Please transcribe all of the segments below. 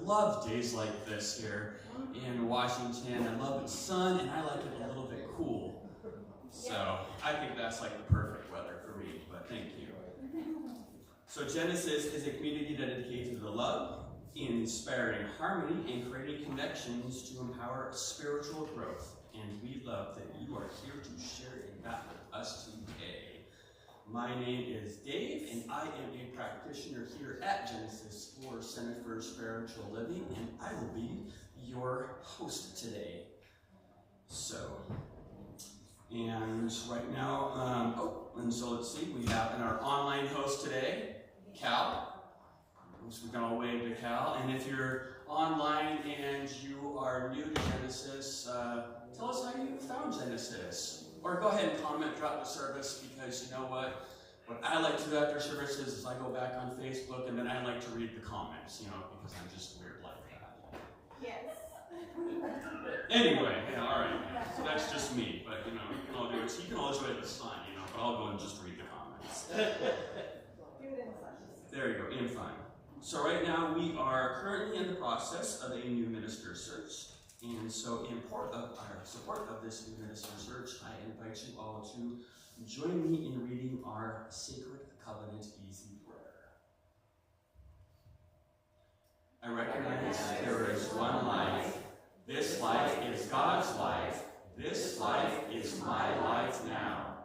love days like this here in Washington. I love the sun, and I like it a little bit cool. So I think that's like the perfect weather for me, but thank you. So Genesis is a community dedicated to the love, inspiring harmony, and creating connections to empower spiritual growth. And we love that you are here to share in that with us today. My name is Dave, and I am a practitioner here at Genesis for Center for Spiritual Living, and I will be your host today. So, and right now, so let's see, we have our online host today, Cal. So we're going to wave to Cal, and if you're online and you are new to Genesis, tell us how you found Genesis. Or go ahead and comment throughout the service, because you know what? What I like to do after services is I go back on Facebook and then I like to read the comments, you know, because I'm just weird like that. Yes. Anyway, yeah, all right. So that's just me, but you know, you can all do it. So you can always wait the sun, you know, but I'll go and just read the comments. Do it in fun. There you go, in fun. So right now we are currently in the process of a new minister search. And so in support of this new minister search, I invite you all to join me in reading our Sacred Covenant Easy Prayer. I recognize there is one life. This life is God's life. This life is my life now.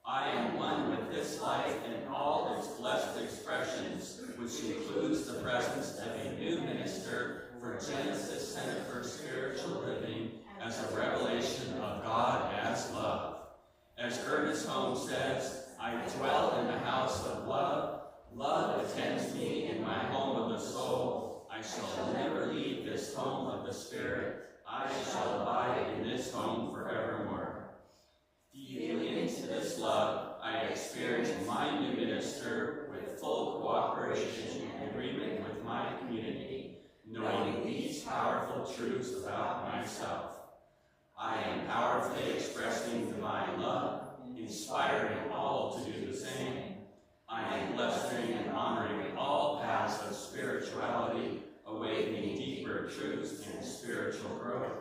I am one with this life and all its blessed expressions, which includes the presence of a new minister for Genesis Center for Spiritual Living as a revelation of God as love. As Ernest Holmes says, I dwell in the house of love. Love attends me in my home of the soul. I shall never leave this home of the spirit. I shall abide in this home forevermore. Feeling into this love, I experience my new minister with full cooperation and agreement with my community, knowing these powerful truths about myself. I am powerfully expressing divine love, inspiring all to do the same. I am blessing and honoring all paths of spirituality, awakening deeper truths and spiritual growth.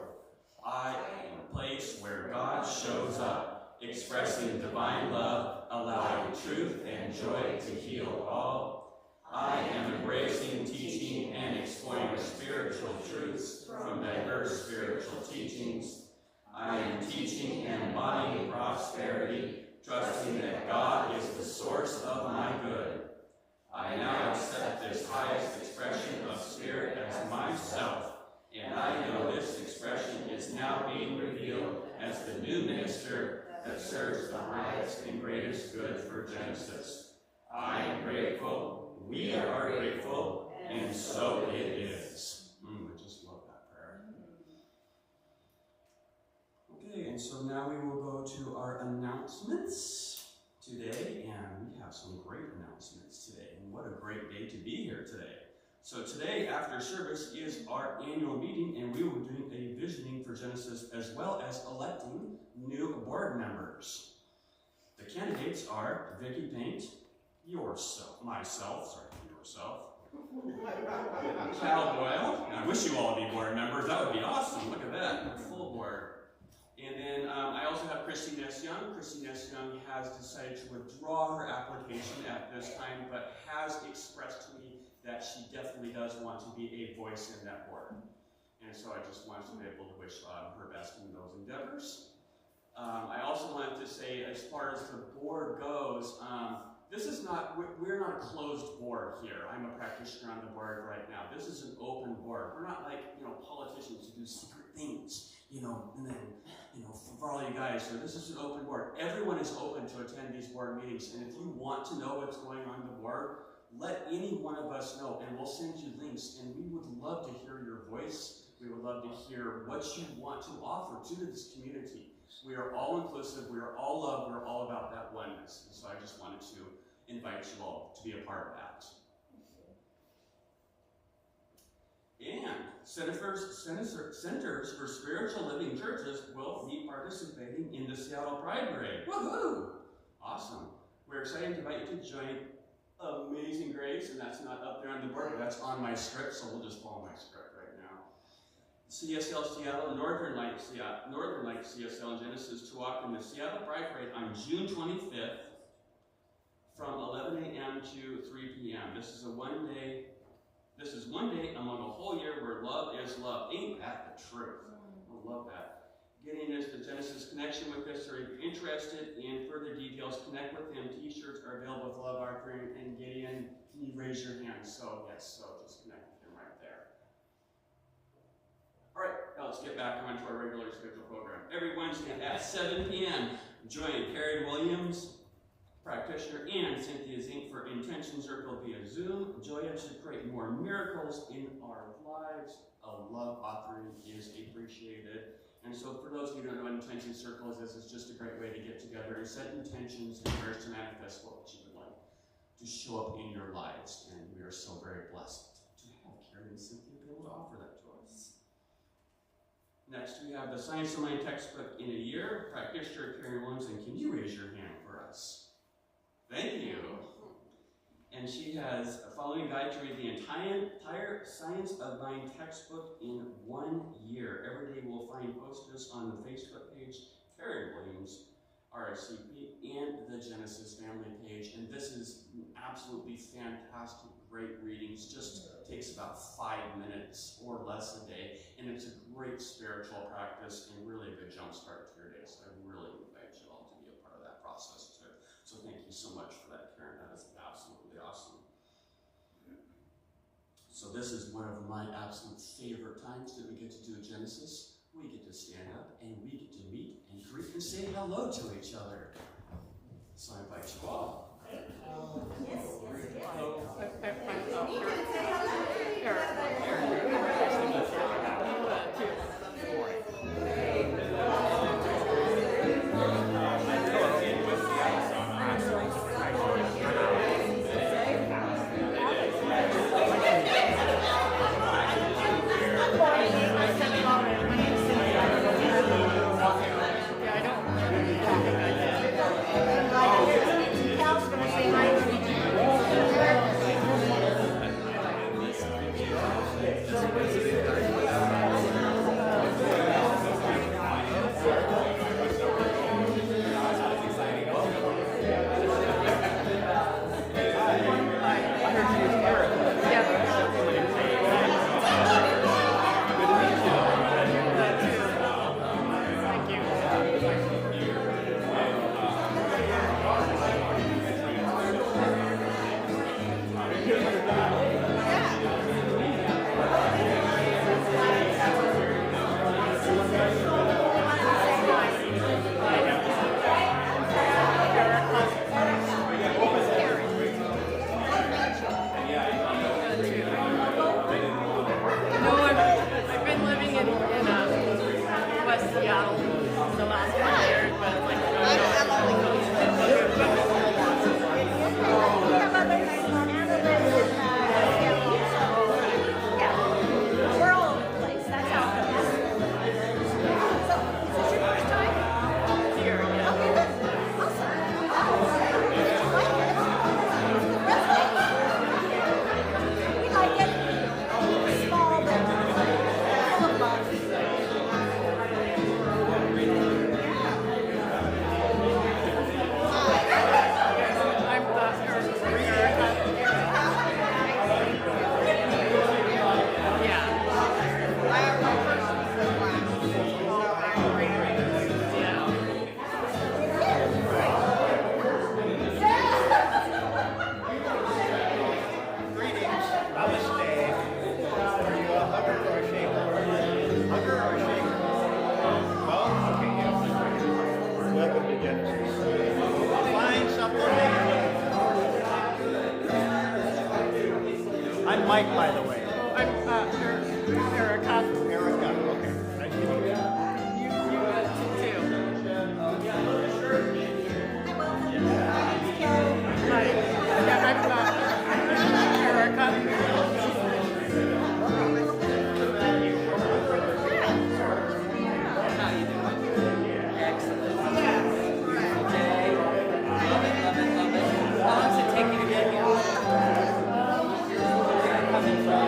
I am a place where God shows up, expressing divine love, allowing truth and joy to heal all. I am embracing, teaching, and exploring spiritual truths from diverse spiritual teachings. I am teaching and embodying prosperity, trusting that God is the source of my good. I now accept this highest expression of spirit as myself, and I know this expression is now being revealed as the new minister that serves the highest and greatest good for Genesis. I am grateful, we are grateful, and so it is. I just love that prayer. Okay, and so now we will go to our announcements today, and we have some great announcements today, and what a great day to be here today. So today, after service, is our annual meeting, and we will be doing a visioning for Genesis as well as electing new board members. The candidates are Vicki Paint, myself, Cal Boyle. I wish you all would be board members. That would be awesome. Look at that, a full board. And then I also have Christy Ness-Young. Christy Ness-Young has decided to withdraw her application at this time, but has expressed to me that she definitely does want to be a voice in that board. And so I just wanted to be able to wish her best in those endeavors. I also wanted to say, as far as the board goes, we're not a closed board here. I'm a practitioner on the board right now. This is an open board. We're not like, politicians who do secret things, and then, for all you guys. So this is an open board. Everyone is open to attend these board meetings, and if you want to know what's going on in the board, let any one of us know, and we'll send you links, and we would love to hear your voice. We would love to hear what you want to offer to this community. We are all inclusive, we are all love, we're all about that oneness. And so I just wanted to invite you all to be a part of that. And Centers for Spiritual Living Churches will be participating in the Seattle Pride Parade. Woohoo! Awesome. We're excited to invite you to join Amazing Grace, and that's not up there on the board, but that's on my script, so we'll just follow my script right now. CSL Seattle, Northern Light CSL and Genesis to walk in the Seattle Pride Parade on June 25th from 11 a.m. to 3 p.m. This is one day among a whole year where love is love. Ain't that the truth? I love that. Getting us the Genesis connection with us, or if you're interested in further details, connect with him. T-shirts are available with Love Offering and Gideon. Can you raise your hand? So yes, so just connect with him right there. All right, now let's get back onto our regular scheduled program. Every Wednesday at 7 p.m., join Carrie Williams, practitioner, and Cynthia Zink for Intention Circle via Zoom. Join us to create more miracles in our lives. A love offering is appreciated. And so for those of you who don't know what Intention Circle is, this is just a great way to get together and set intentions and prayers to manifest what you would like to show up in your lives. And we are so very blessed to have Carrie and Cynthia be able to offer that to us. Next, we have the Science of Mind textbook in a year. Practitioner Carrie Williams, and can you raise your hand for us? Thank you. And she has a following guide to read the entire Science of Mind textbook in 1 year. Every day we'll find posters on the Facebook page, Carrie Williams, RSCP, and the Genesis family page. And this is absolutely fantastic, great readings. Just takes about 5 minutes or less a day, and it's a great spiritual practice and really a good jump start to your day. So I really invite you all to be a part of that process too. So thank you so much for that, Karen. That is absolutely awesome. So this is one of my absolute favorite times that we get to do a Genesis. We get to stand up and we get to meet and greet and say hello to each other. So I invite you all. Yes, yes, yes. I'm Mike, by the way. I'm Erica. Erica, okay. Nice to meet you. You too. Hi. Yeah, I'm Erica. Excellent. Okay. Love it. How long does it take you to get here? Coming from?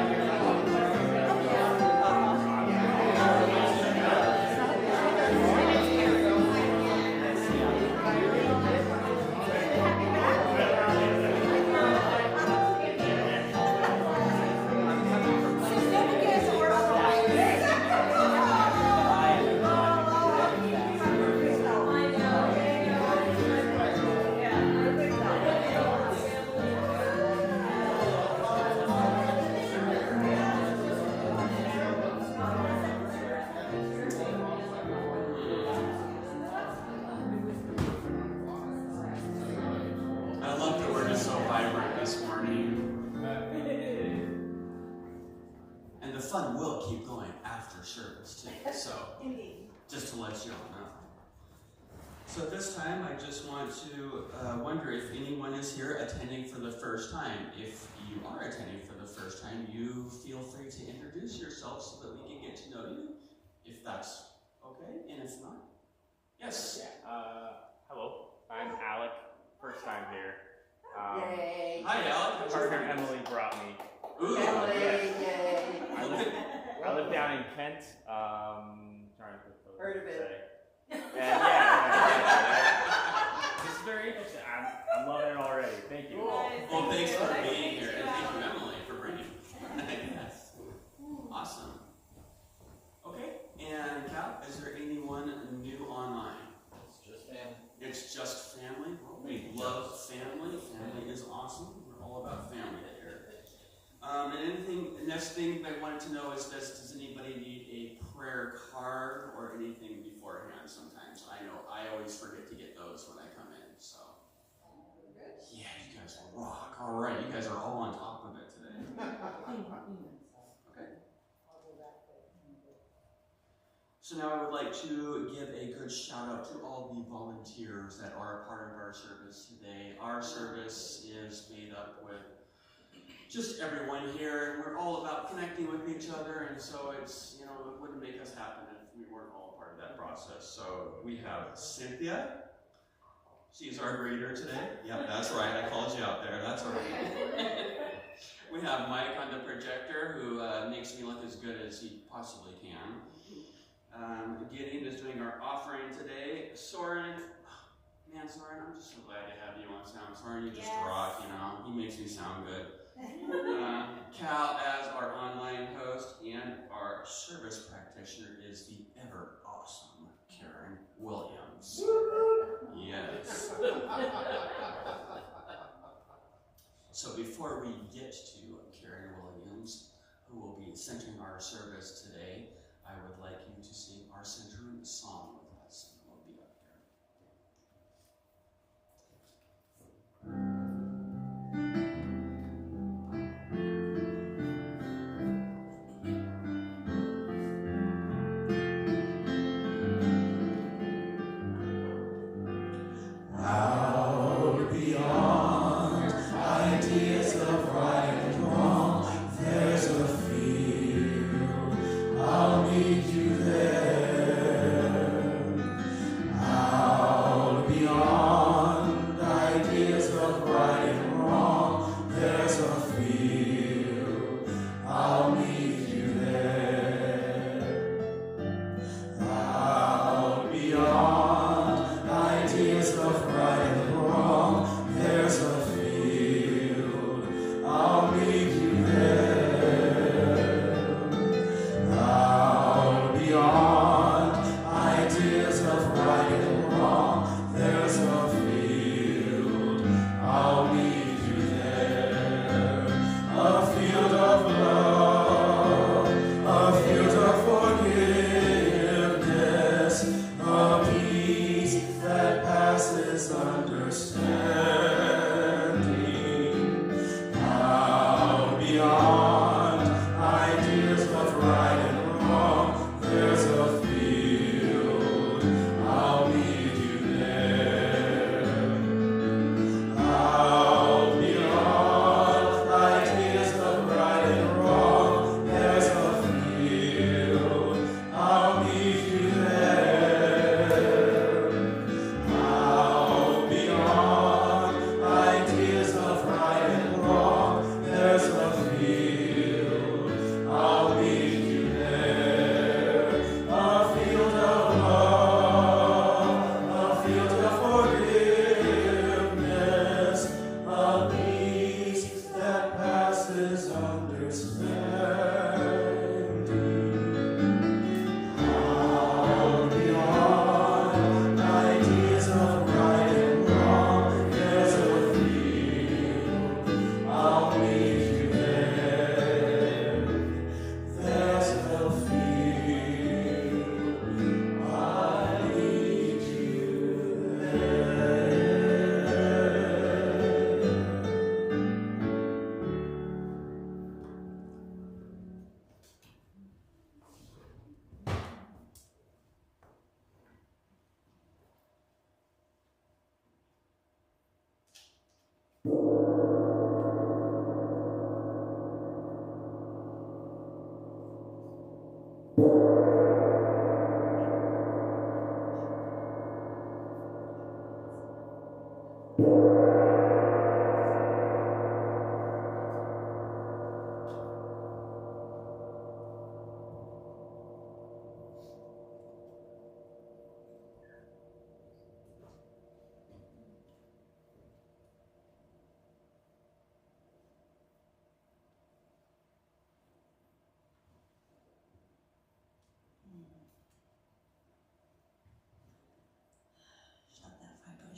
Fun will keep going after service too, so just to let you all know. So at this time, I just want to wonder if anyone is here attending for the first time. If you are attending for the first time, you feel free to introduce yourself so that we can get to know you, if that's okay, and if not, yes. Yeah. Hello, I'm Alec, first time here. Yay. Hi, Alec. My partner Emily brought me. Ooh, Emily, yeah. yay. I live down in Kent. Trying to put Heard of it. And yeah. This is very interesting. I'm loving it already. Thank you. Well, thank it's just family. Well, we love family. Family is awesome. We're all about family here. The next thing I wanted to know is does anybody need a prayer card or anything beforehand? Sometimes I know I always forget to get those when I come in. So yeah, you guys rock. All right, you guys are all on top of it today. Okay. So now I would like to give a good shout out to all the volunteers that are a part of our service today. Our service is made up with just everyone here, and we're all about connecting with each other, and so it's, it wouldn't make us happen if we weren't all part of that process. So we have Cynthia. She's our greeter today. Yep, that's right. I called you out there. That's all right. We have Mike on the projector, who makes me look as good as he possibly can. Gideon is doing our offering today. Soren, man, Soren, I'm just so glad to have you on sound. Soren, you just rock, He makes me sound good. Cal as our online host, and our service practitioner is the ever awesome Karen Williams. Yes. So before we get to Karen Williams, who will be centering our service today, I would like you to sing our centering song with us. We'll be up here.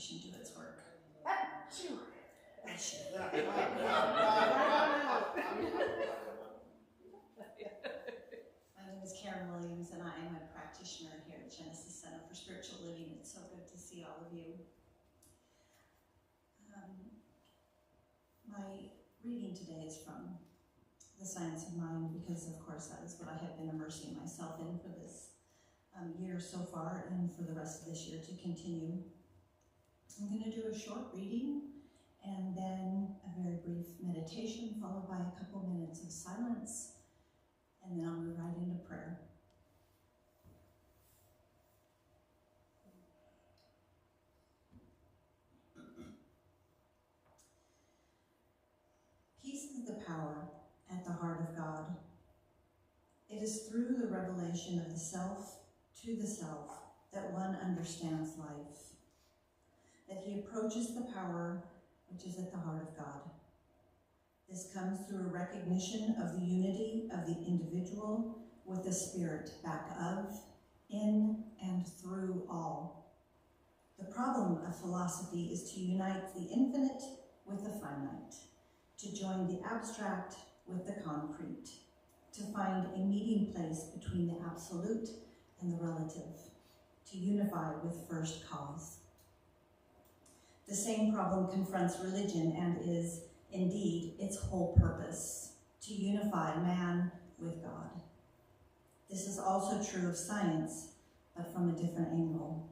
meditation do its work. My name is Karen Williams, and I am a practitioner here at Genesis Center for Spiritual Living. It's so good to see all of you. My reading today is from The Science of Mind, because of course that is what I have been immersing myself in for this year so far, and for the rest of this year to continue. I'm going to do a short reading and then a very brief meditation, followed by a couple minutes of silence, and then I'll move right into prayer. Peace is the power at the heart of God. It is through the revelation of the self to the self that one understands life, that he approaches the power which is at the heart of God. This comes through a recognition of the unity of the individual with the spirit back of, in, and through all. The problem of philosophy is to unite the infinite with the finite, to join the abstract with the concrete, to find a meeting place between the absolute and the relative, to unify with first cause. The same problem confronts religion and is, indeed, its whole purpose, to unify man with God. This is also true of science, but from a different angle.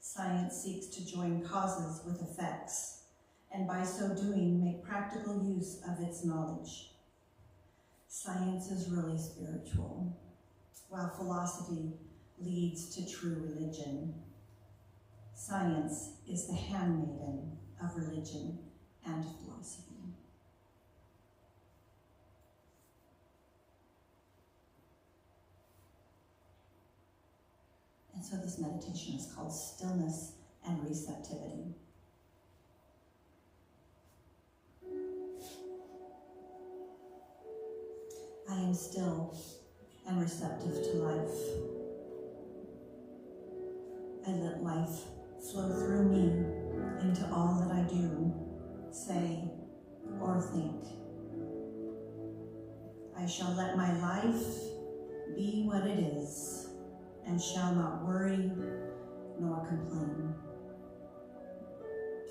Science seeks to join causes with effects, and by so doing, make practical use of its knowledge. Science is really spiritual, while philosophy leads to true religion. Science is the handmaiden of religion and philosophy. And so this meditation is called Stillness and Receptivity. I am still and receptive to life. I let life flow through me into all that I do, say, or think. I shall let my life be what it is, and shall not worry nor complain.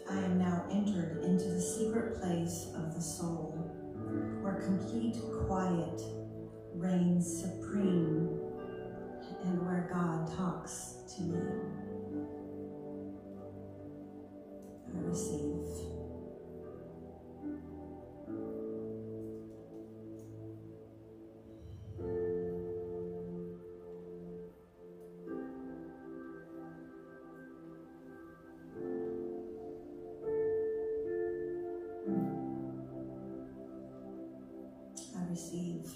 I am now entered into the secret place of the soul, where complete quiet reigns supreme, and where God talks to me. I receive. I receive.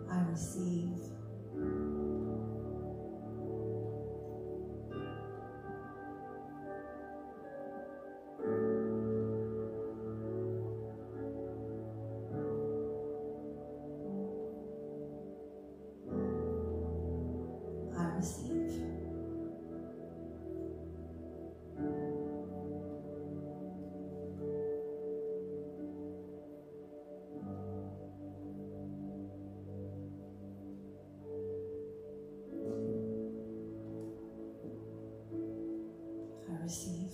I receive. I receive. I receive.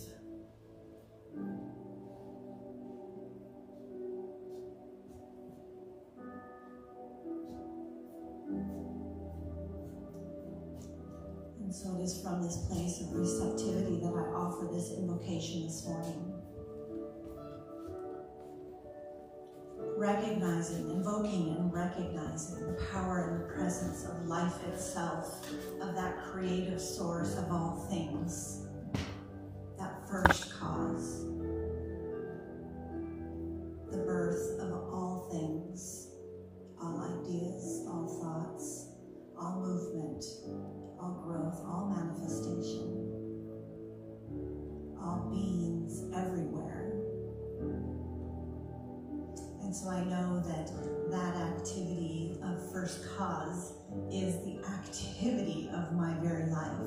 And so it is from this place of receptivity that I offer this invocation this morning. Recognizing, invoking and recognizing the power and the presence of life itself, of that creative source of all things, that first cause, the birth of all things, all ideas, all thoughts, all movement, all growth, all manifestation, all beings everywhere, And so I know that that activity of first cause is the activity of my very life.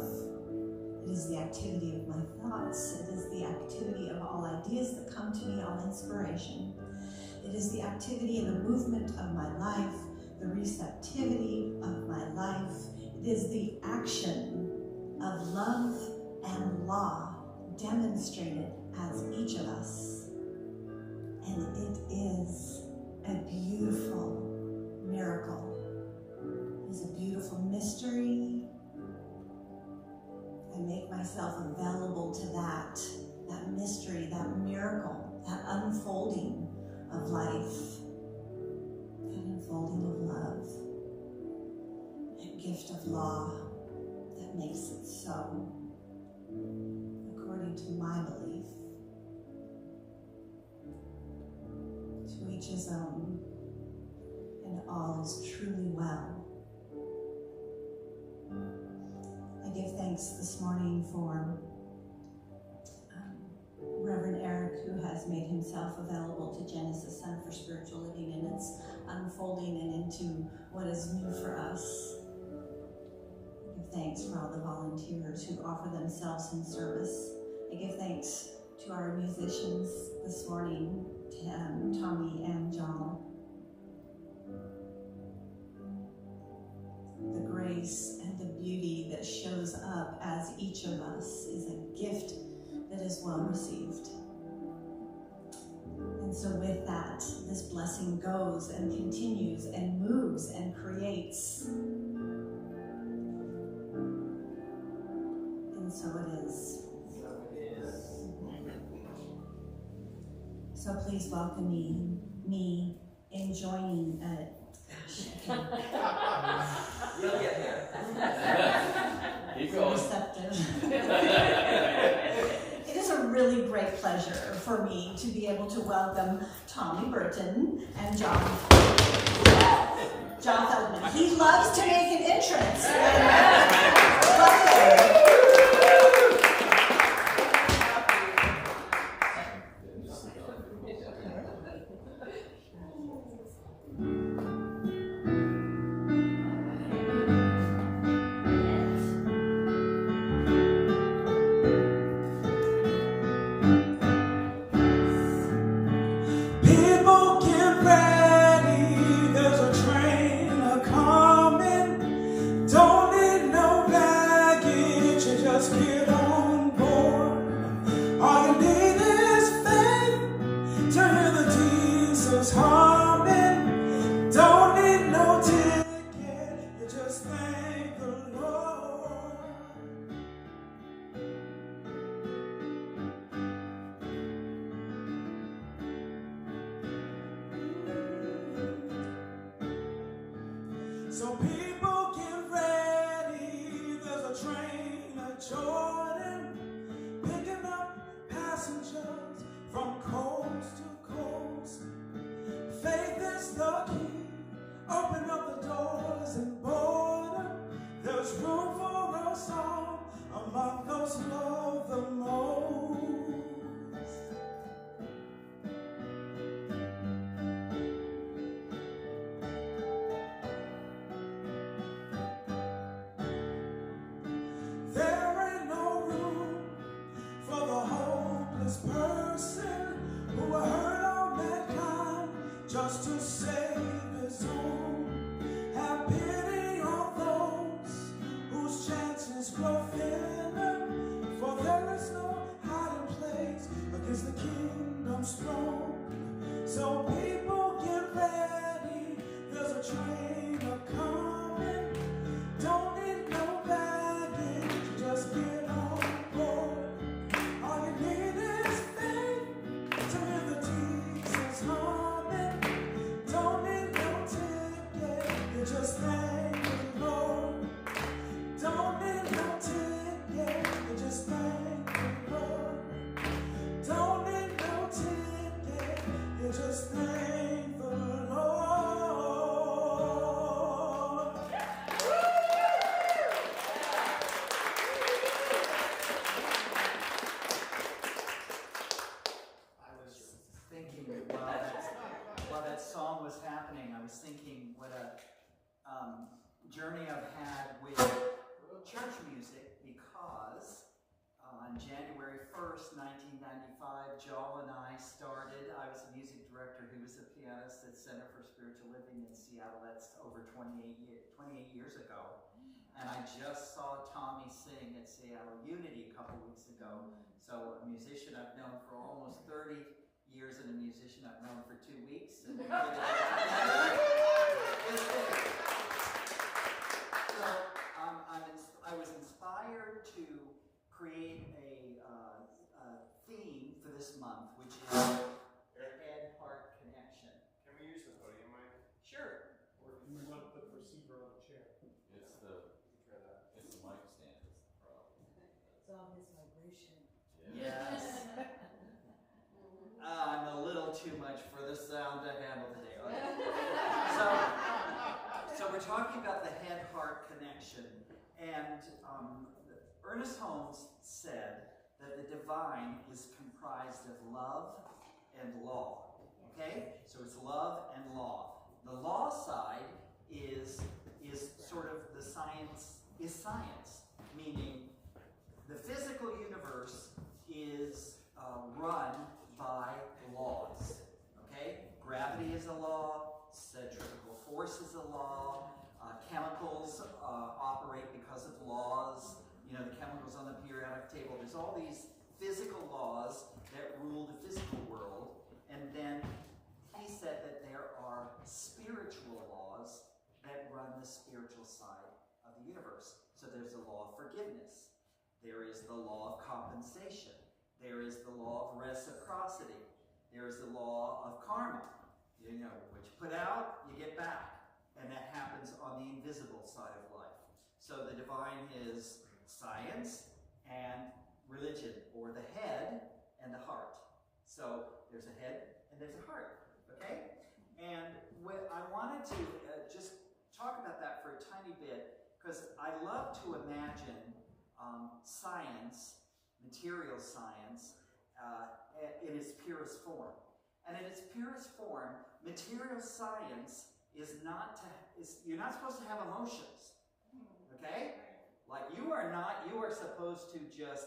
It is the activity of my thoughts. It is the activity of all ideas that come to me, all inspiration. It is the activity and the movement of my life, the receptivity of my life. It is the action of love and law demonstrated as each of us. And it is a beautiful miracle. It is a beautiful mystery. I make myself available to that mystery, that miracle, that unfolding of life, that unfolding of love, that gift of law that makes it so, according to my belief. To each his own, and all is truly well. I give thanks this morning for Reverend Eric, who has made himself available to Genesis Center for Spiritual Living, and it's unfolding and into what is new for us. I give thanks for all the volunteers who offer themselves in service. I give thanks to our musicians this morning, Tommie and Jal. The grace and the beauty that shows up as each of us is a gift that is well received. And so with that, this blessing goes and continues and moves and creates. And so it is. So please welcome me in joining You'll get there. Keep going. receptive. It is a really great pleasure for me to be able to welcome Tommie Burton and Jal Feldman. He loves to make an entrance. Welcome. So people get ready, there's a train at Jordan, picking up passengers from coast to coast. Faith is the key, open up the doors and board them. There's room for us all among those who love the most. Person who hurt all mankind just to save his own. Have pity on those whose chances grow thinner, for there is no hiding place against the kingdom's throne. So people get ready, there's a train a-coming. Don't need no baggage, just get on board. All you need is faith to hear the Jesus humming. Don't need no ticket, you just thank the Lord. Don't need no ticket, you just thank the Lord. Don't need no ticket, you just thank journey I've had with church music, because on January 1st, 1995, Jal and I started. I was a music director. He was a pianist at Center for Spiritual Living in Seattle. That's over 28 years ago. And I just saw Tommie sing at Seattle Unity a couple weeks ago. So a musician I've known for almost 30 years and a musician I've known for 2 weeks. And so I was inspired to create a theme for this month, which is the head-heart connection. Can we use the podium mic? Sure. Or do you want the receiver on the chair? It's the mic stand that's the problem. It's all his vibration. Yes. I'm a little too much for the sound to handle today. Okay. So we're talking about the head-heart connection. And Ernest Holmes said that the divine is comprised of love and law. Okay? So it's love and law. The law side is sort of the science, meaning the physical universe is run by laws. Okay? Gravity is a law, centrifugal force is a law, chemicals operate because of laws. You know, the chemicals on the periodic table. There's all these physical laws that rule the physical world. And then he said that there are spiritual laws that run the spiritual side of the universe. So there's the law of forgiveness. There is the law of compensation. There is the law of reciprocity. There is the law of karma. You know, what you put out, you get back. And that happens on the invisible side of life. So the divine is science and religion, or the head and the heart. So there's a head and there's a heart, okay? And I wanted to just talk about that for a tiny bit, because I love to imagine science, material science, in its purest form. And in its purest form, material science is you're not supposed to have emotions, okay? Like you are supposed to just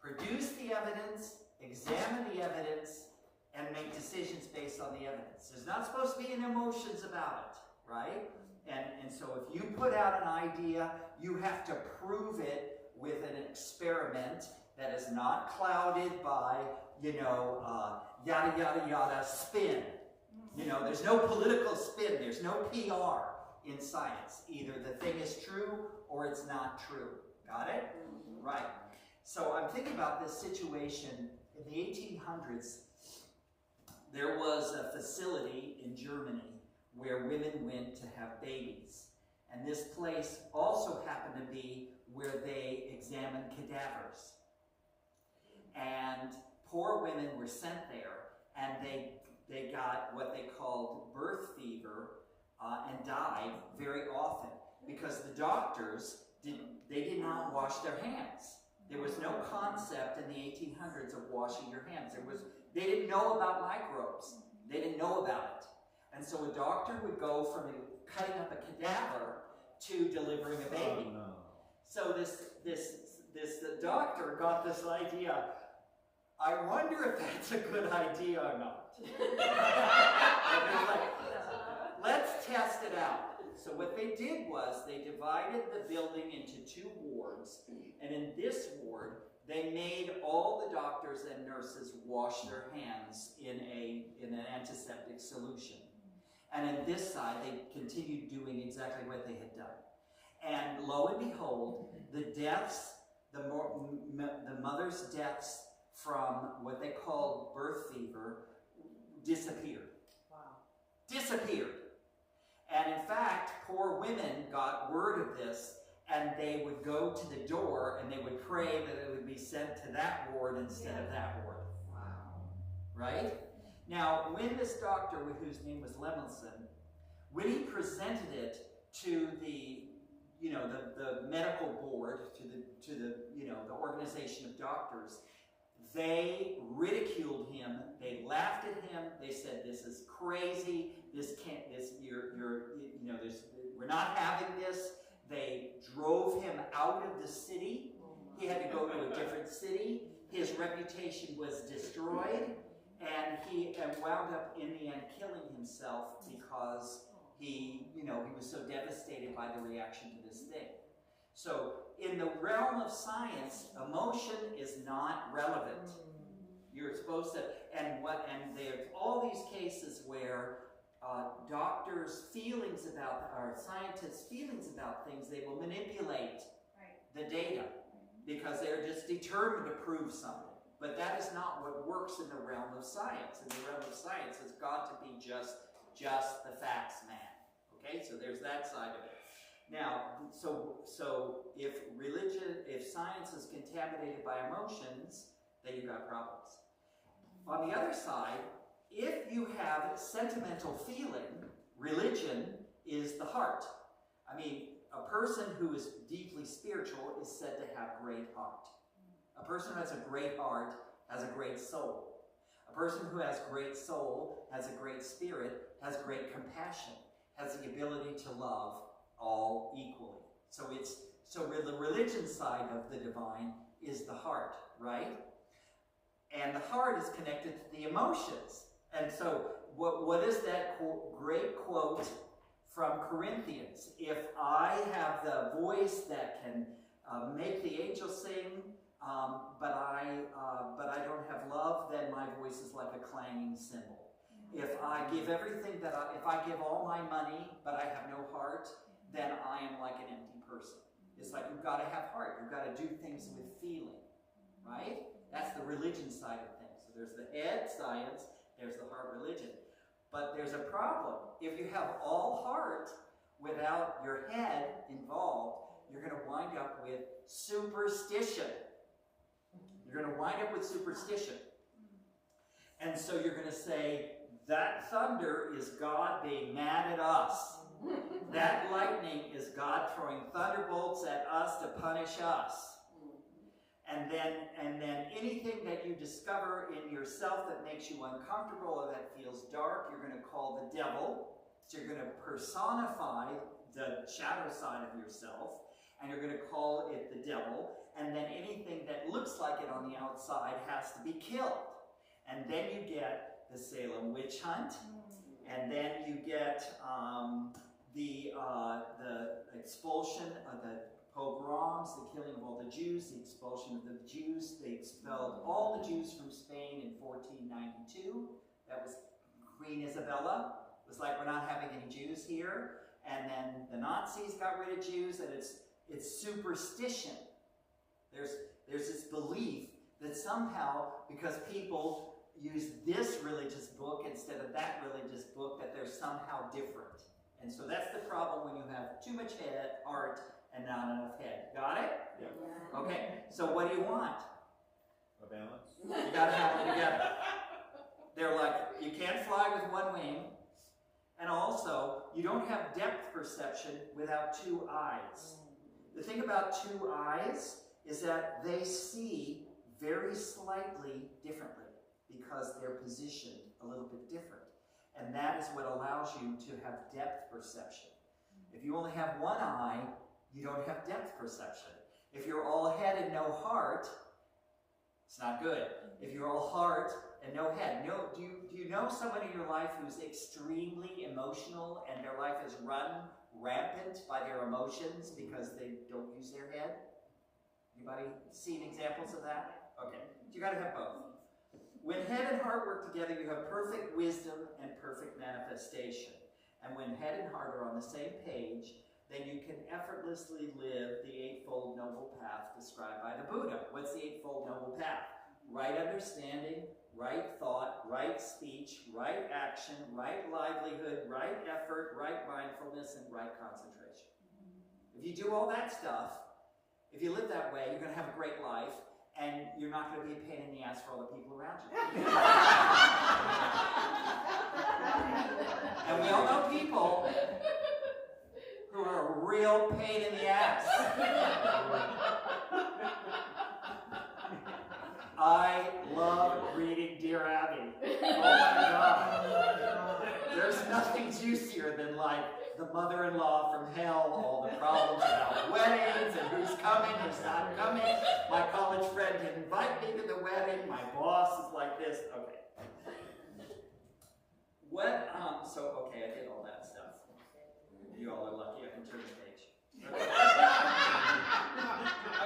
produce the evidence, examine the evidence, and make decisions based on the evidence. There's not supposed to be any emotions about it, right? And so if you put out an idea, you have to prove it with an experiment that is not clouded by, yada, yada, yada spin. You know, there's no political spin, there's no PR in science. Either the thing is true or it's not true. Got it? Right. So I'm thinking about this situation. In the 1800s, there was a facility in Germany where women went to have babies. And this place also happened to be where they examined cadavers. And poor women were sent there, and they got what they called birth fever and died very often because the doctors did not wash their hands. There was no concept in the 1800s of washing your hands. They didn't know about microbes. They didn't know about it. And so a doctor would go from cutting up a cadaver to delivering a baby. Oh, no. So this doctor got this idea. I wonder if that's a good idea or not. Let's test it out. So what they did was they divided the building into 2 wards, and in this ward they made all the doctors and nurses wash their hands in an antiseptic solution. And in this side they continued doing exactly what they had done. And lo and behold, the deaths, the mother's deaths from what they called birth fever disappeared. Wow. Disappeared. And in fact, poor women got word of this, and they would go to the door and they would pray that it would be sent to that ward instead of that ward. Wow. Right? Now, when this doctor, whose name was Lemelson, when he presented it to the medical board, to the organization of doctors, they ridiculed him, they laughed at him, they said this is crazy, we're not having this. They drove him out of the city. He had to go to a different city. His reputation was destroyed, and he wound up in the end killing himself because he was so devastated by the reaction to this thing. So in the realm of science, emotion is not relevant. You're supposed to, and there's all these cases where doctors' feelings about, or scientists' feelings about things, they will manipulate the data because they're just determined to prove something. But that is not what works in the realm of science. In the realm of science, it's got to be just the facts, man. Okay, so there's that side of it. Now, so if science is contaminated by emotions, then you've got problems. On the other side, if you have sentimental feeling, religion is the heart. I mean, a person who is deeply spiritual is said to have great heart. A person who has a great heart has a great soul. A person who has great soul, has a great spirit, has great compassion, has the ability to love all equally. So the religion side of the divine is the heart, right? And the heart is connected to the emotions. And so what is that great quote from Corinthians? If I have the voice that can make the angels sing, but I don't have love, then my voice is like a clanging cymbal. If I give everything if I give all my money, but I have no heart, then I am like an empty person. It's like you've got to have heart. You've got to do things with feeling, right? That's the religion side of things. So there's the head, science, there's the heart, religion. But there's a problem. If you have all heart without your head involved, you're going to wind up with superstition. You're going to wind up with superstition. And so you're going to say, that thunder is God being mad at us. That lightning is God throwing thunderbolts at us to punish us. And then anything that you discover in yourself that makes you uncomfortable or that feels dark, you're going to call the devil. So you're going to personify the shadow side of yourself, and you're going to call it the devil. And then anything that looks like it on the outside has to be killed. And then you get the Salem witch hunt, and then you get the expulsion of the pogroms, the killing of all the Jews, the expulsion of the Jews. They expelled all the Jews from Spain in 1492. That was Queen Isabella. It was like, we're not having any Jews here. And then the Nazis got rid of Jews, and it's superstition. There's this belief that somehow, because people use this religious book instead of that religious book, that they're somehow different. And so that's the problem when you have too much heart and not enough head. Got it? Yeah. Okay, so what do you want? A balance. You gotta have it together. They're like, you can't fly with one wing, and also, you don't have depth perception without two eyes. The thing about two eyes is that they see very slightly differently because they're positioned a little bit different. And that is what allows you to have depth perception. If you only have one eye, you don't have depth perception. If you're all head and no heart, it's not good. If you're all heart and no head, do you know someone in your life who's extremely emotional and their life is run rampant by their emotions because they don't use their head? Anybody seen examples of that? Okay, so you got to have both. When head and heart work together, you have perfect wisdom and perfect manifestation. And when head and heart are on the same page, then you can effortlessly live the Eightfold Noble Path described by the Buddha. What's the Eightfold Noble Path? Right understanding, right thought, right speech, right action, right livelihood, right effort, right mindfulness, and right concentration. If you do all that stuff, if you live that way, you're going to have a great life, and you're not going to be a pain in the ass for all the people around you. And we all know people who are a real pain in the ass. I love reading Dear Abby. Oh my God. There's no nothing juicier than like the mother-in-law from hell, all the problems about weddings and who's coming, who's not coming. My college friend didn't invite me to the wedding. My boss is like this. Okay. Okay, I did all that stuff. You all are lucky I can turn the page.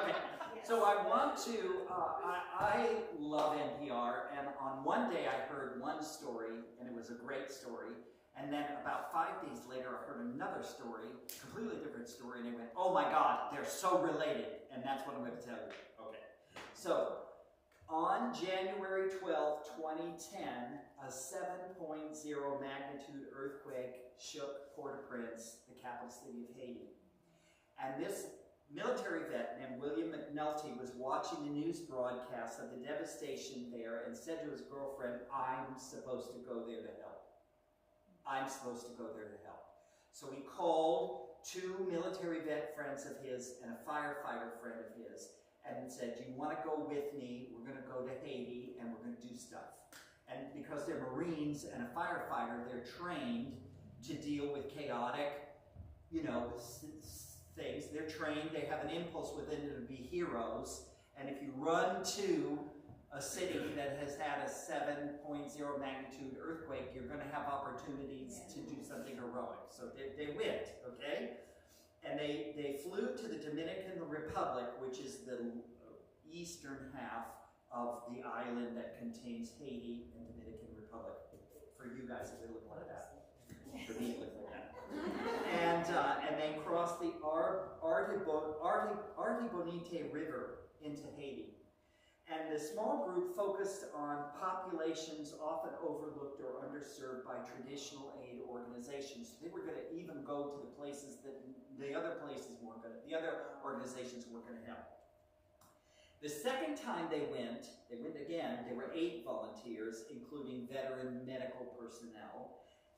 Okay, so I want to, I love NPR, and on one day I heard one story, and it was a great story, and then about 5 days later I heard another story, completely different story, and it went, oh my God, they're so related, and that's what I'm going to tell you. Okay, so on January 12, 2010, a 7.0 magnitude earthquake shook Port-au-Prince, the capital city of Haiti. And this military vet named William McNulty was watching the news broadcast of the devastation there and said to his girlfriend, I'm supposed to go there to help. I'm supposed to go there to help. So he called 2 military vet friends of his and a firefighter friend of his and said, do you want to go with me? We're going to go to Haiti and we're going to do stuff. And because they're Marines and a firefighter, they're trained to deal with chaotic, you know, things. They're trained, they have an impulse within them to be heroes. And if you run to a city that has had a 7.0 magnitude earthquake, you're going to have opportunities to do something heroic. So they went, okay? And they flew to the Dominican Republic, which is the eastern half of the island that contains Haiti and Dominican Republic. For you guys, it would look like that. For me, it looked like that. And they crossed the Artibonite River into Haiti. And the small group focused on populations often overlooked or underserved by traditional aid organizations. They were going to even go to the places that the other organizations weren't going to help. The second time they went again, there were 8 volunteers, including veteran medical personnel.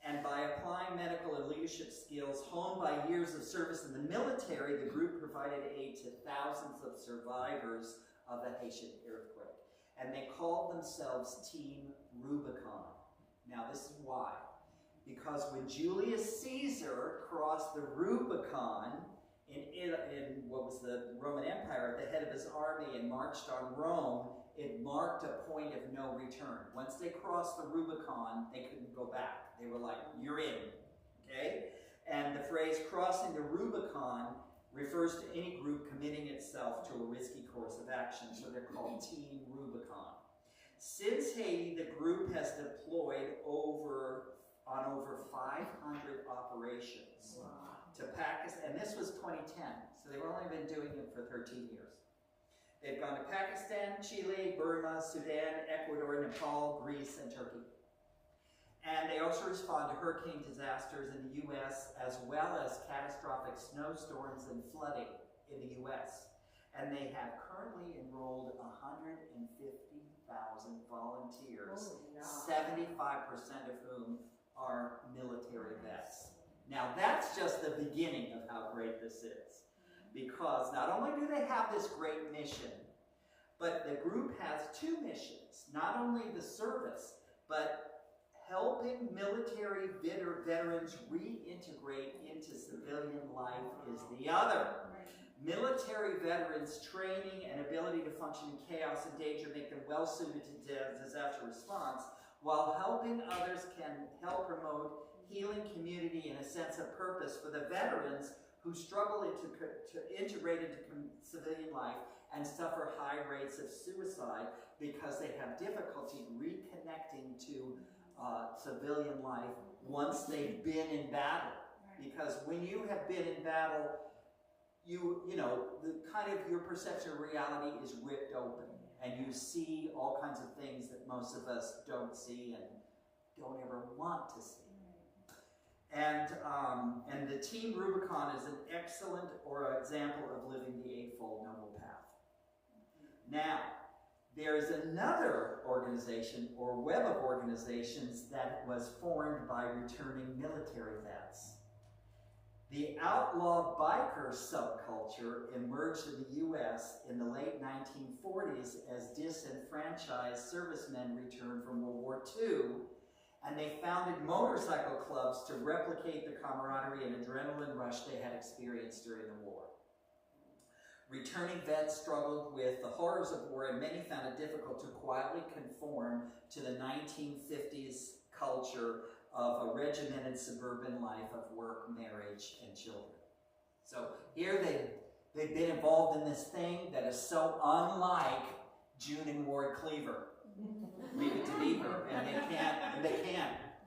And by applying medical and leadership skills honed by years of service in the military, the group provided aid to thousands of survivors of the Haitian earthquake. And they called themselves Team Rubicon. Now this is why. Because when Julius Caesar crossed the Rubicon in what was the Roman Empire at the head of his army and marched on Rome, it marked a point of no return. Once they crossed the Rubicon, they couldn't go back. They were like, you're in, okay? And the phrase crossing the Rubicon refers to any group committing itself to a risky course of action, so they're called Team Rubicon. Since Haiti, the group has deployed on over 500 operations to Pakistan, and this was 2010, so they've only been doing it for 13 years. They've gone to Pakistan, Chile, Burma, Sudan, Ecuador, Nepal, Greece, and Turkey. And they also respond to hurricane disasters in the U.S. as well as catastrophic snowstorms and flooding in the U.S. And they have currently enrolled 150,000 volunteers, 75% of whom are military vets. Now that's just the beginning of how great this is. Because not only do they have this great mission, but the group has 2 missions. Not only the service, but helping military veterans reintegrate into civilian life is the other. Military veterans' training and ability to function in chaos and danger make them well suited to disaster response, while helping others can help promote healing community and a sense of purpose for the veterans who struggle to integrate into civilian life and suffer high rates of suicide because they have difficulty reconnecting to civilian life once they've been in battle. Because when you have been in battle, you know, the kind of your perception of reality is ripped open, and you see all kinds of things that most of us don't see and don't ever want to see. And the Team Rubicon is an excellent example of living the Eightfold Noble Path. Now, there is another organization or web of organizations that was formed by returning military vets. The outlaw biker subculture emerged in the U.S. in the late 1940s as disenfranchised servicemen returned from World War II and they founded motorcycle clubs to replicate the camaraderie and adrenaline rush they had experienced during the war. Returning vets struggled with the horrors of war, and many found it difficult to quietly conform to the 1950s culture of a regimented suburban life of work, marriage, and children. So here they've been involved in this thing that is so unlike June and Ward Cleaver. Leave it to Beaver, and they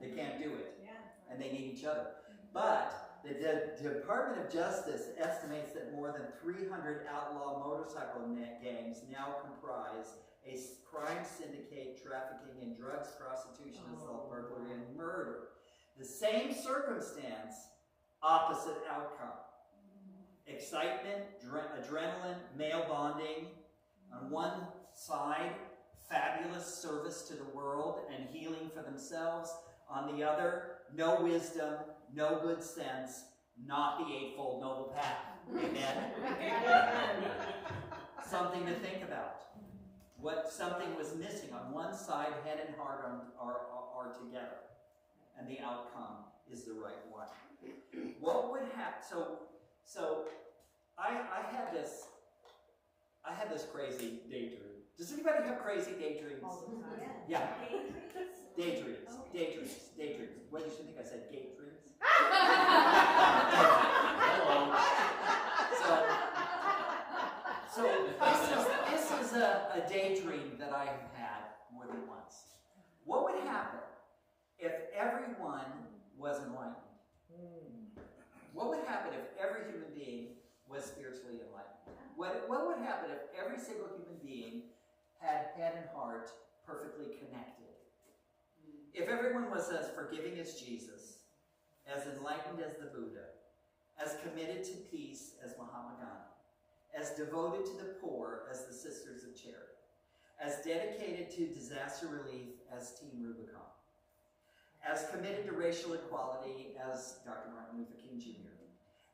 can't do it, and they need each other. But the Department of Justice estimates that more than 300 outlaw motorcycle gangs now comprise a crime syndicate trafficking in drugs, prostitution, assault, burglary, and murder. The same circumstance, opposite outcome. Excitement, adrenaline, male bonding. On one side, fabulous service to the world and healing for themselves. On the other, no wisdom, no good sense, not the Eightfold Noble Path. Amen? Something to think about. What something was missing. On one side, head and heart are together, and the outcome is the right one. What would happen? So I had this crazy daydream. Does anybody have crazy daydreams? All the time. Yeah. Daydreams. What did you think I said? Gate dreams? So this is a daydream that I have had more than once. What would happen if everyone was enlightened? What would happen if every human being was spiritually enlightened? What would happen if every single human being had head and heart perfectly connected? If everyone was as forgiving as Jesus, as enlightened as the Buddha, as committed to peace as Mahatma Gandhi, as devoted to the poor as the Sisters of Charity, as dedicated to disaster relief as Team Rubicon, as committed to racial equality as Dr. Martin Luther King Jr.,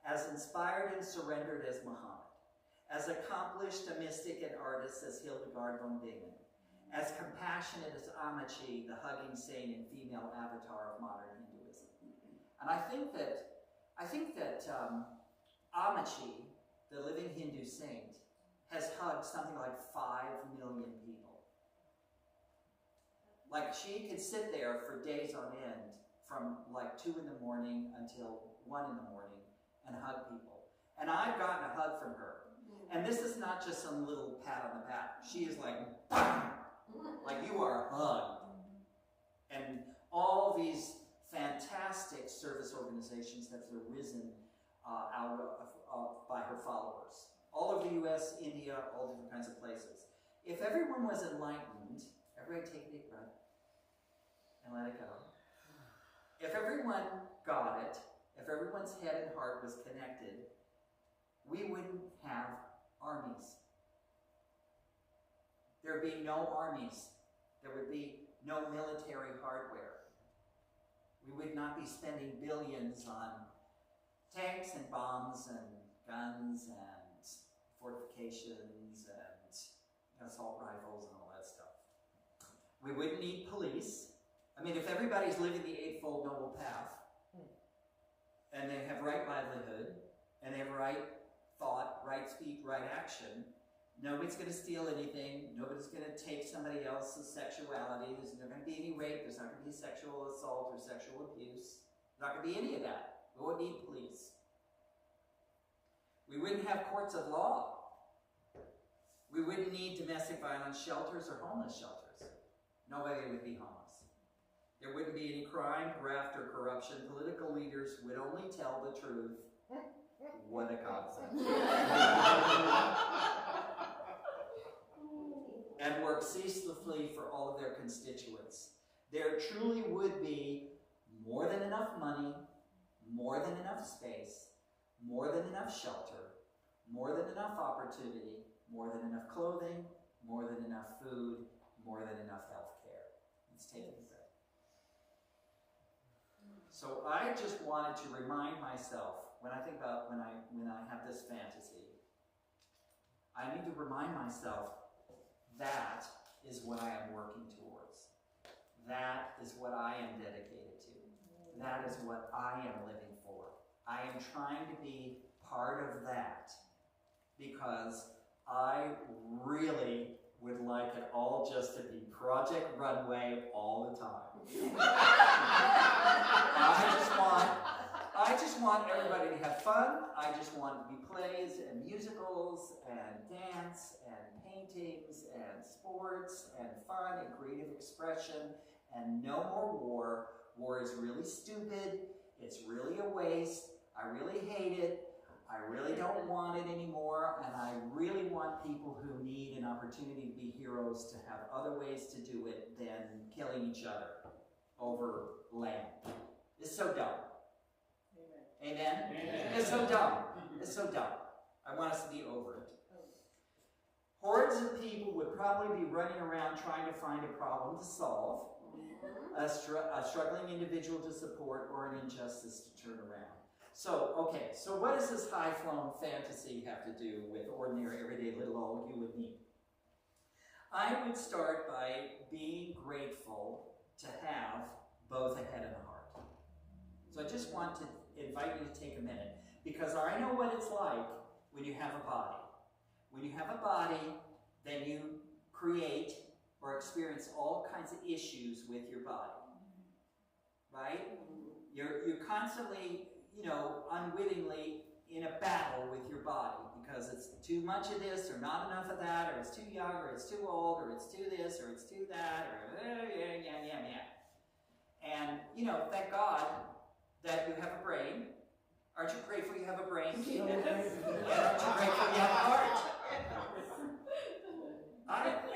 as inspired and surrendered as Muhammad, as accomplished a mystic and artist as Hildegard von Bingen, as compassionate as Amachi, the hugging saint and female avatar of modern Hinduism. And I think that Amachi, the living Hindu saint, has hugged something like 5 million people. Like, she could sit there for days on end, from like 2 in the morning until 1 in the morning, and hug people. And I've gotten a hug from her. And this is not just some little pat on the back. She is like, like, you are hugged. And all these fantastic service organizations have arisen by her followers. All over the US, India, all different kinds of places. If everyone was enlightened, everybody take a deep breath and let it go. If everyone got it, if everyone's head and heart was connected, we wouldn't have armies. There would be no armies. There would be no military hardware. We would not be spending billions on tanks and bombs and guns and fortifications and assault rifles and all that stuff. We wouldn't need police. I mean, if everybody's living the Eightfold Noble Path, and they have right livelihood, and they have right thought, right speech, right action, nobody's going to steal anything. Nobody's going to take somebody else's sexuality. There's not going to be any rape. There's not going to be sexual assault or sexual abuse. There's not going to be any of that. We won't need police. We wouldn't have courts of law. We wouldn't need domestic violence shelters or homeless shelters. Nobody would be homeless. There wouldn't be any crime, graft, or corruption. Political leaders would only tell the truth. What a concept. And work ceaselessly for all of their constituents. There truly would be more than enough money, more than enough space, more than enough shelter, more than enough opportunity, more than enough clothing, more than enough food, more than enough health care. Let's take a breath. So I just wanted to remind myself, when I think about when I have this fantasy, I need to remind myself that is what I am working towards. that is what I am dedicated to. That is what I am living for. I am trying to be part of that because I really would like it all just to be Project Runway all the time. I just want everybody to have fun. I just want it to be plays and musicals and dance and paintings and sports and fun and creative expression and no more war. War is really stupid. It's really a waste. I really hate it. I really don't want it anymore, and I really want people who need an opportunity to be heroes to have other ways to do it than killing each other over land. It's so dumb. Amen? Amen? It's so dumb. It's so dumb. I want us to be over it. Hordes of people would probably be running around trying to find a problem to solve, a struggling individual to support, or an injustice to turn around. So, okay, so what does this high-flown fantasy have to do with ordinary, everyday little old you and me? I would start by being grateful to have both a head and a heart. So I just want to invite you to take a minute, because I know what it's like when you have a body. When you have a body, then you create or experience all kinds of issues with your body, right? You're constantly, unwittingly in a battle with your body because it's too much of this or not enough of that, or it's too young, or it's too old, or it's too this, or it's too that, or yeah. And, thank God that you have a brain. Aren't you grateful you have a brain? Aren't you grateful you have a heart? I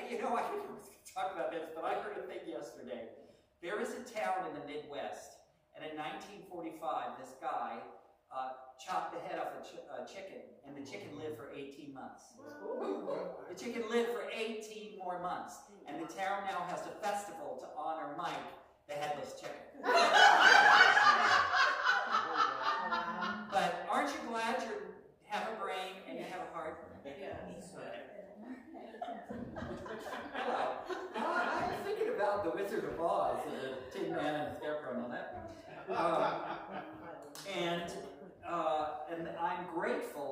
can talk about this, but I heard a thing yesterday. There is a town in the Midwest, and in 1945, this guy chopped the head off a chicken, and the chicken lived for 18 months. The chicken lived for 18 more months, and the town now has a festival to honor Mike, the headless chicken. But aren't you glad you have a brain and you have a heart? Hello. I'm thinking about The Wizard of Oz, the Tin Man and the Scarecrow and all that. And I'm grateful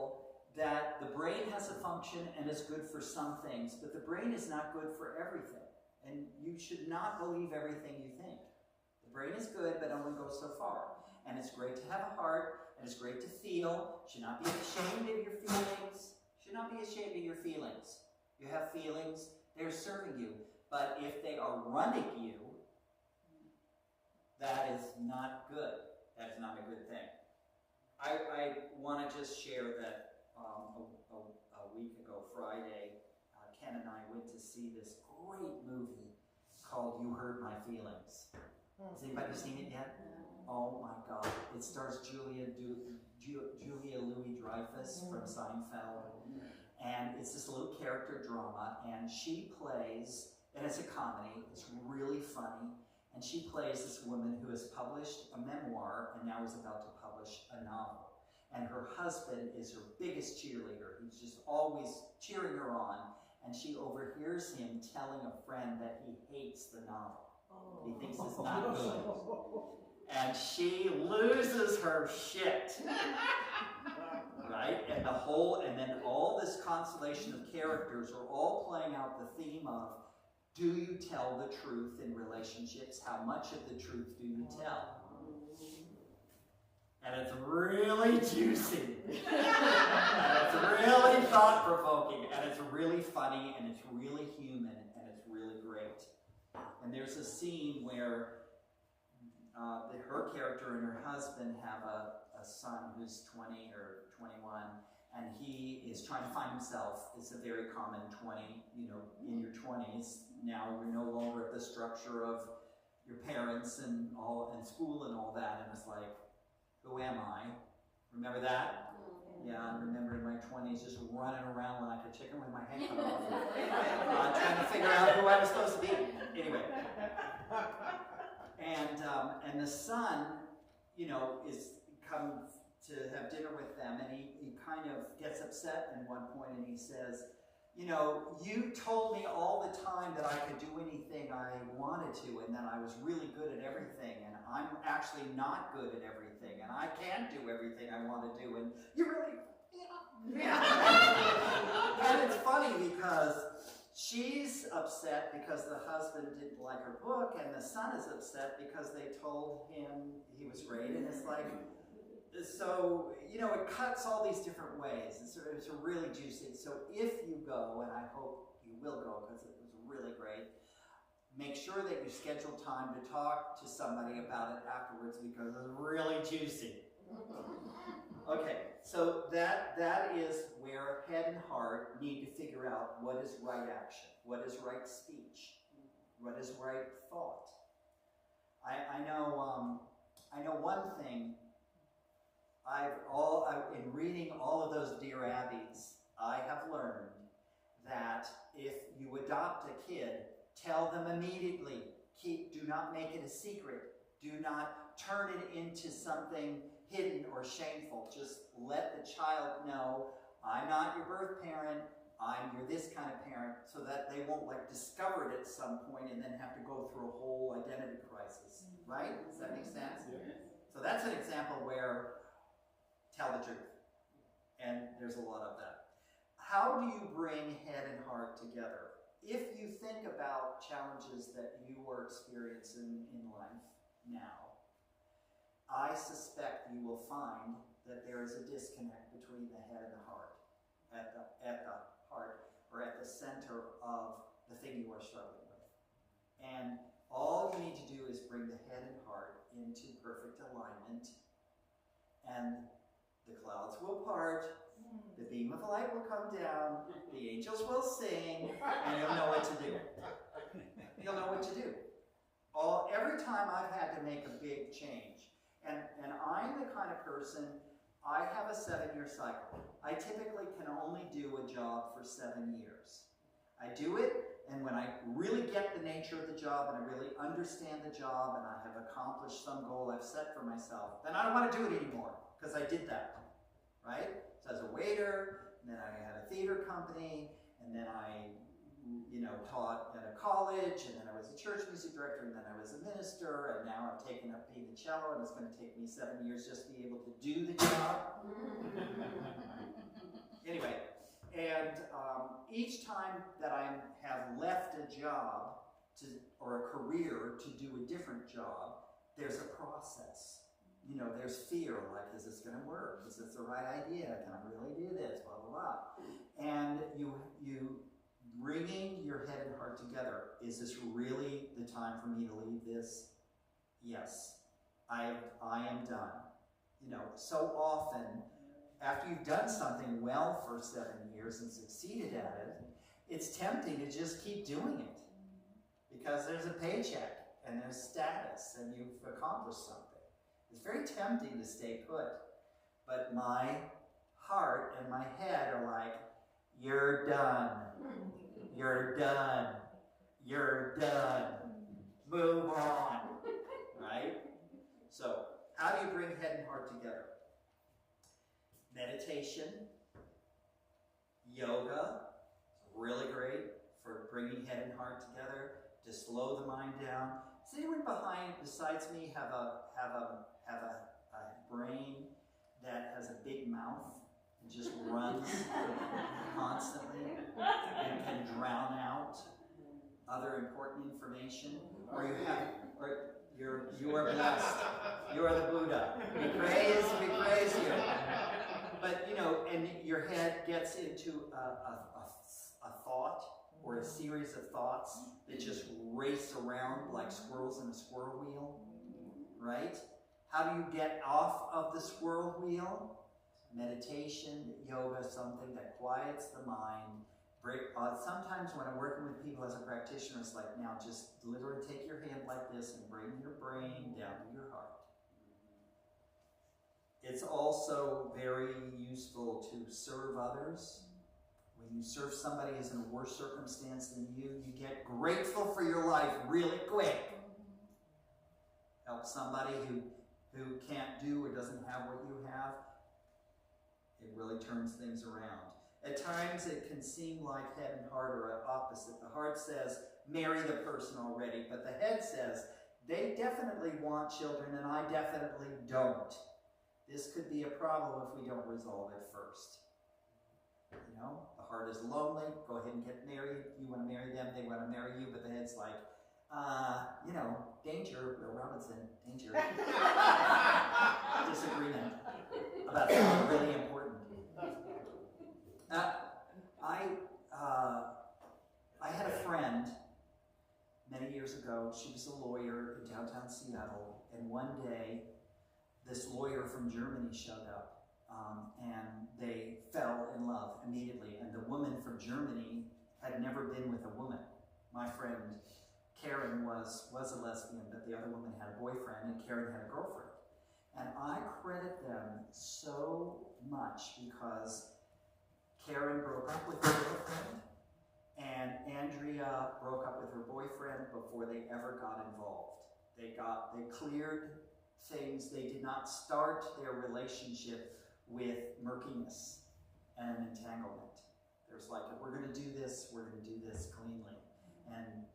that the brain has a function and is good for some things, but the brain is not good for everything. And you should not believe everything you think. The brain is good, but only goes so far. And it's great to have a heart, and it's great to feel. You should not be ashamed of your feelings. You should not be ashamed of your feelings. You have feelings, they're serving you. But if they are running you, that is not good. That is not a good thing. I want to just share that a week ago, Friday, Ken and I went to see this great movie called You Hurt My Feelings. Has anybody seen it yet? Oh my God. It stars Julia Louis-Dreyfus from Seinfeld. And it's this little character drama, and she plays, and it's a comedy, it's really funny, and she plays this woman who has published a memoir and now is about to publish a novel. And her husband is her biggest cheerleader. He's just always cheering her on, and she overhears him telling a friend that he hates the novel. He thinks it's not good. And she loses her shit. Right? And then all this constellation of characters are all playing out the theme of, do you tell the truth in relationships? How much of the truth do you tell? And it's really juicy. And it's really thought-provoking. And it's really funny. And it's really human. And it's really great. And there's a scene where her character and her husband have a son who's 20 or 21, and he is trying to find himself. It's a very common 20, in your 20s. Now you're no longer at the structure of your parents and school and all that, and it's like, who am I? Remember that? Yeah, I remember in my 20s just running around like a chicken with my head cut off, trying to figure out who I was supposed to be. Anyway. And the son, is come to have dinner with them, and he kind of gets upset at one point, and he says, you know, you told me all the time that I could do anything I wanted to and that I was really good at everything, and I'm actually not good at everything, and I can't do everything I want to do, and you really, yeah. And it's funny because she's upset because the husband didn't like her book, and the son is upset because they told him he was great, and it's like, so, you know, it cuts all these different ways. It's a really juicy. So if you go, and I hope you will go because it was really great, make sure that you schedule time to talk to somebody about it afterwards because it's really juicy. Okay, so that is where head and heart need to figure out what is right action, what is right speech, what is right thought. I know one thing. In reading all of those Dear Abbeys, I have learned that if you adopt a kid, tell them immediately. Do not make it a secret. Do not turn it into something hidden or shameful. Just let the child know, I'm not your birth parent, you're this kind of parent, so that they won't discover it at some point and then have to go through a whole identity crisis. Right? Does that make sense? Yeah. So that's an example where tell the truth. And there's a lot of that. How do you bring head and heart together? If you think about challenges that you are experiencing in life now, I suspect you will find that there is a disconnect between the head and the heart, at the heart, or at the center of the thing you are struggling with. And all you need to do is bring the head and heart into perfect alignment, and the clouds will part, the beam of light will come down, the angels will sing, and you'll know what to do. You'll know what to do. Every time I've had to make a big change, and I'm the kind of person, I have a 7-year cycle. I typically can only do a job for 7 years. I do it, and when I really get the nature of the job, and I really understand the job, and I have accomplished some goal I've set for myself, then I don't want to do it anymore, because I did that. Right? So as a waiter, and then I had a theater company, and then I, taught at a college, and then I was a church music director, and then I was a minister, and now I've taken up being the cello, and it's going to take me 7 years just to be able to do the job. Anyway, and each time that I have left a job or a career to do a different job, there's a process. There's fear, like, is this going to work? Is this the right idea? Can I really do this? Blah, blah, blah. And you bringing your head and heart together, is this really the time for me to leave this? Yes, I am done. So often, after you've done something well for 7 years and succeeded at it, it's tempting to just keep doing it because there's a paycheck and there's status and you've accomplished something. It's very tempting to stay put, but my heart and my head are like, you're done, you're done, you're done, move on, right? So, how do you bring head and heart together? Meditation, yoga, really great for bringing head and heart together, to slow the mind down. Does anyone besides me have a brain that has a big mouth and just runs constantly and can drown out other important information? Or you are blessed. You are the Buddha. We praise you. But and your head gets into a thought or a series of thoughts that just race around like squirrels in a squirrel wheel, right? How do you get off of the squirrel wheel? Meditation, yoga, something that quiets the mind. Sometimes when I'm working with people as a practitioner, it's like, now just literally take your hand like this and bring your brain down to your heart. It's also very useful to serve others. When you serve somebody who's in a worse circumstance than you, you get grateful for your life really quick. Help somebody who can't do or doesn't have what you have, it really turns things around. At times it can seem like head and heart are opposite. The heart says, marry the person already, but the head says, they definitely want children and I definitely don't. This could be a problem if we don't resolve it first. You know, the heart is lonely, go ahead and get married. You want to marry them, they want to marry you, but the head's like, you know, danger, Will Robinson, danger. Disagreement about something really important. I had a friend many years ago. She was a lawyer in downtown Seattle, and one day this lawyer from Germany showed up, and they fell in love immediately. And the woman from Germany had never been with a woman. My friend Karen was a lesbian, but the other woman had a boyfriend, and Karen had a girlfriend. And I credit them so much because Karen broke up with her boyfriend, and Andrea broke up with her boyfriend before they ever got involved. They cleared things. They did not start their relationship with murkiness and an entanglement. There's like, if we're going to do this, we're going to do this cleanly. And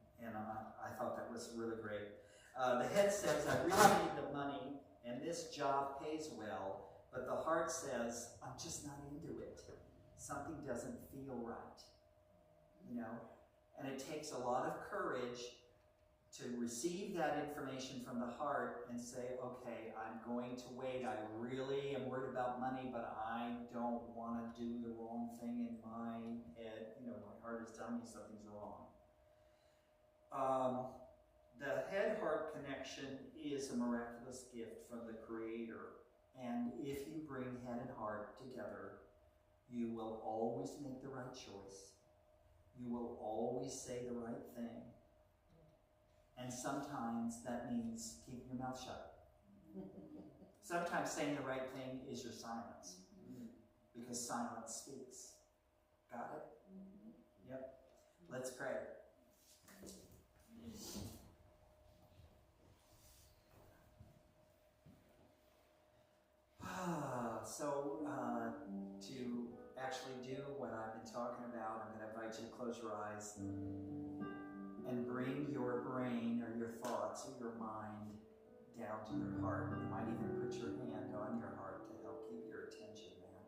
I thought that was really great. The head says, I really need the money, and this job pays well, but the heart says, I'm just not into it. Something doesn't feel right, you know? And it takes a lot of courage to receive that information from the heart and say, okay, I'm going to wait. I really am worried about money, but I don't want to do the wrong thing in my head. You know, my heart is telling me something's wrong. The head-heart connection is a miraculous gift from the Creator. And if you bring head and heart together, you will always make the right choice. You will always say the right thing. And sometimes that means keeping your mouth shut. Sometimes saying the right thing is your silence. Because silence speaks. Got it? Yep. Let's pray. So, to actually do what I've been talking about, I'm going to invite you to close your eyes and bring your brain or your thoughts or your mind down to your heart. You might even put your hand on your heart to help keep your attention there.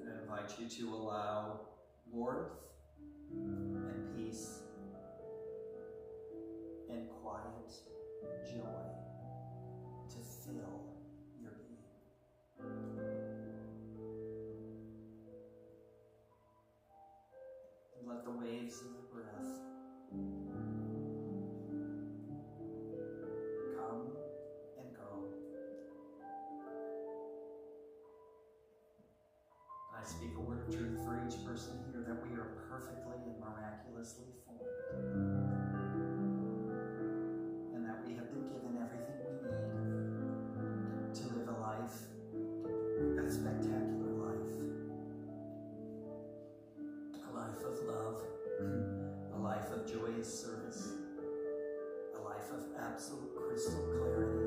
And I invite you to allow warmth and peace and quiet joy to fill your being. And let the waves of the breath come and go. And I speak a word of truth for each person here that we are perfectly and miraculously formed. A spectacular life. A life of love. A life of joyous service. A life of absolute crystal clarity.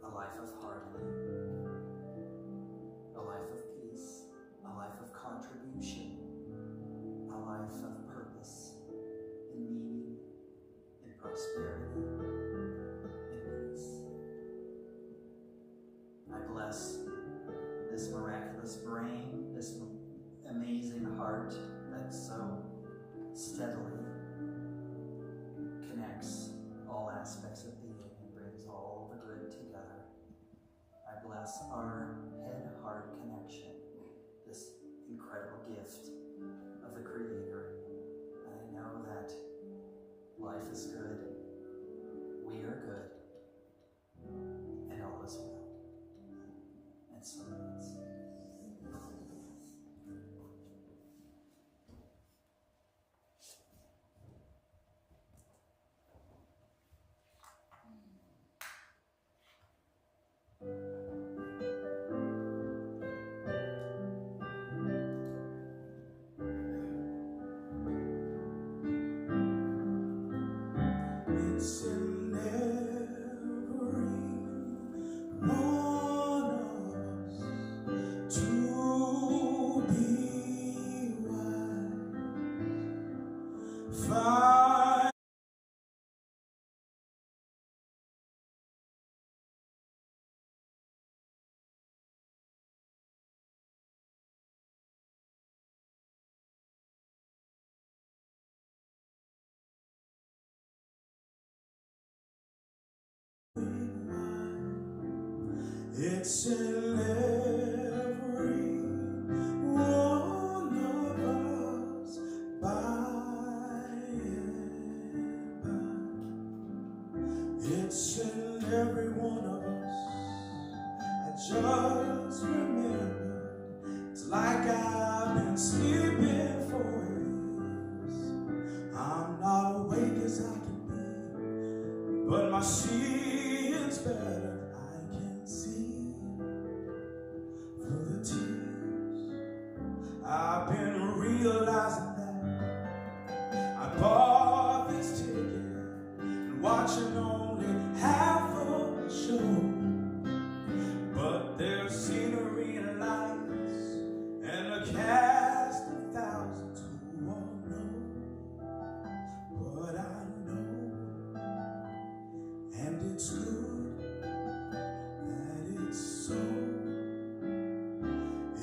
A life of harmony. A life of peace. A life of contribution. A life of purpose and meaning and prosperity. Bless this miraculous brain, this amazing heart that so steadily connects all aspects of being and brings all the good together. I bless our head-heart connection, this incredible gift of the Creator. And I know that life is good, we are good, and all is well. And so it is. It's in every one of us by and by. It's in every one of us. I just remember, it's like I've been sleeping for years. I'm not awake as I can be, but my skin's better. I can see through the tears. I've been realizing that I bought this ticket and watching only half of the show. But there's scenery and lights and a cast of thousands who won't know what I know. And it's good that it's so.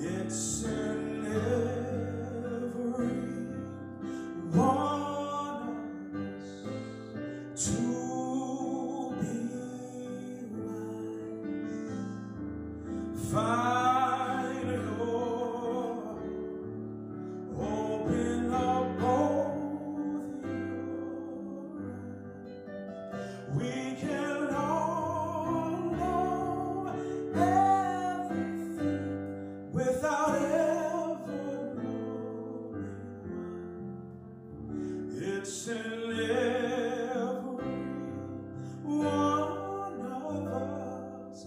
It's in every one of us to be wise. Find your, open up both your eyes. We can all know everything without ever knowing why. It's in every one of us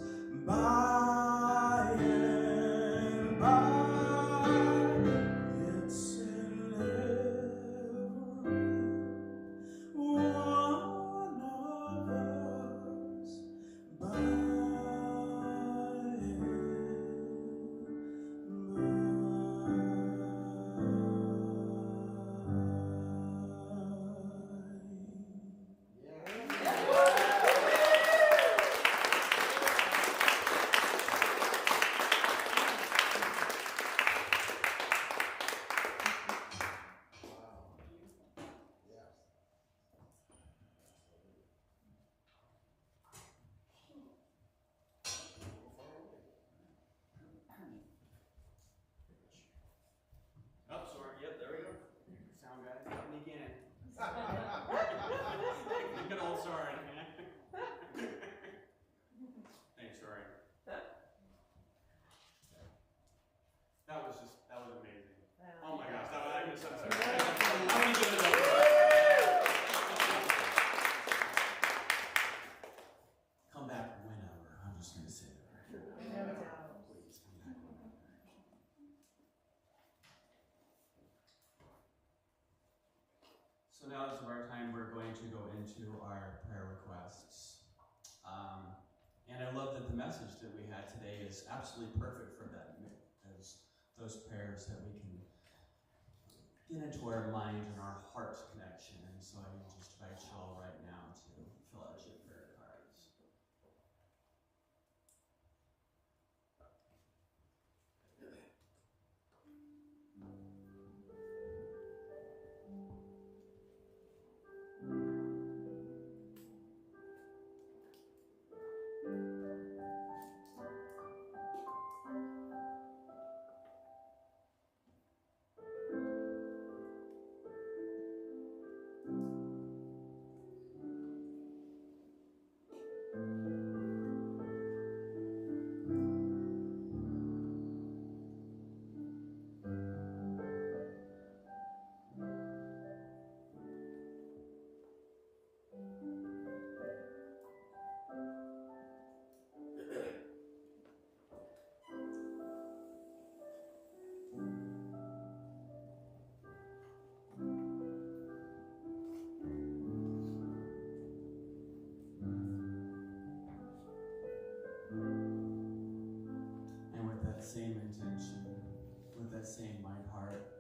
by and by. It's in every one of us by and Oh, sorry. Yep, there we go. Sound guy, let me again. Good old Soren. Thanks, Soren. That was amazing. Oh my gosh, I'm so sorry. How many good enough? Come back whenever. I'm just going to say that right here. Please come back whenever. So now is our time. We're going to go into our prayer requests. And I love that the message that we had today is absolutely perfect for that, as those prayers that we can get into our mind and our heart connection. And so I will just invite you all right now to fill out your prayer cards. Same intention, with that same mind heart.